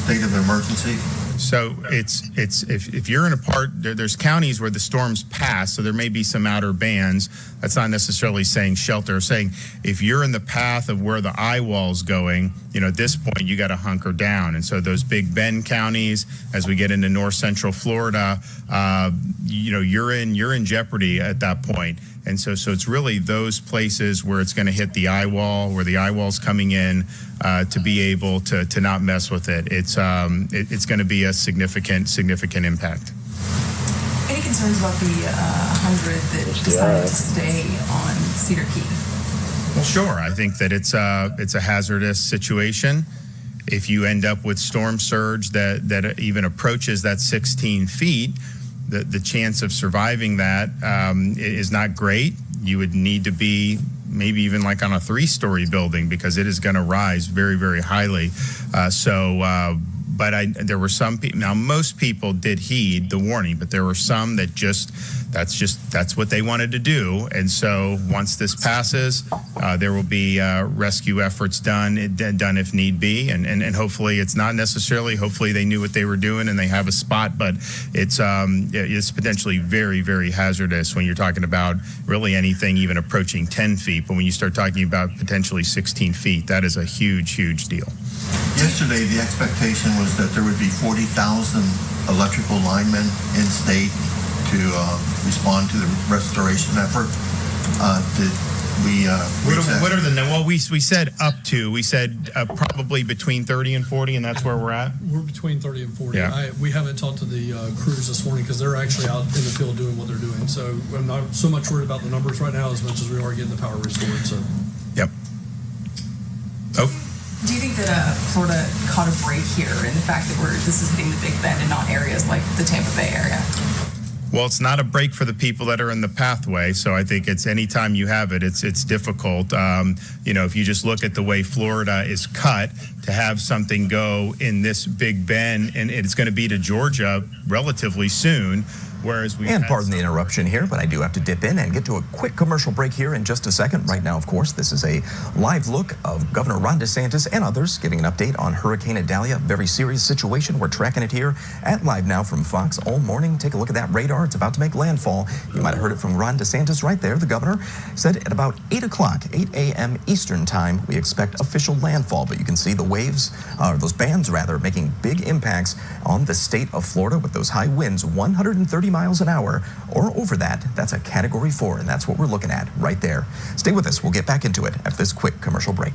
state of emergency? So it's if you're in a part, there's counties where the storms pass, so there may be some outer bands. That's not necessarily saying shelter. Saying if you're in the path of where the eye wall's going, at this point you got to hunker down. And so those Big Bend counties, as we get into north central Florida, you're in jeopardy at that point. And so it's really those places where it's going to hit the eye wall, where the eye wall's coming in, to be able to not mess with it. It's going to be a significant impact. Any concerns about the 100 that decided to stay on Cedar Key? Well, sure. I think that it's a hazardous situation. If you end up with storm surge that even approaches that 16 feet, the chance of surviving that is not great. You would need to be maybe even like on a 3-story building because it is going to rise very, very highly. But there were some people. Now, most people did heed the warning, but there were some that that's what they wanted to do. And so once this passes, there will be rescue efforts done if need be, and hopefully it's not necessarily. Hopefully they knew what they were doing and they have a spot, but it's potentially very, very hazardous when you're talking about really anything even approaching 10 feet. But when you start talking about potentially 16 feet, that is a huge, huge deal. Yesterday, the expectation was that there would be 40,000 electrical linemen in state to respond to the restoration effort. Did we? What are the? Well, we said up to. We said probably between 30 and 40, and that's where we're at. We're between 30 and 40. Yeah. We haven't talked to the crews this morning because they're actually out in the field doing what they're doing. So I'm not so much worried about the numbers right now as much as we are getting the power restored. So. Yep. Oh. Do you think that Florida caught a break here in the fact that this is hitting the Big Bend and not areas like the Tampa Bay area? Well, it's not a break for the people that are in the pathway. So I think it's anytime you have it, it's difficult. If you just look at the way Florida is cut, to have something go in this Big Bend, and it's going to be to Georgia relatively soon. Whereas and pardon the interruption here, but I do have to dip in and get to a quick commercial break here in just a second. Right now, of course, this is a live look of Governor Ron DeSantis and others giving an update on Hurricane Idalia. Very serious situation. We're tracking it here at Live Now from Fox all morning. Take a look at that radar. It's about to make landfall. You might have heard it from Ron DeSantis right there. The governor said at about 8 a.m. Eastern time, we expect official landfall. But you can see the waves, those bands rather, making big impacts on the state of Florida with those high winds, 130 miles an hour or over that. That's a Category 4, and that's what we're looking at right there. Stay with us. We'll get back into it after this quick commercial break.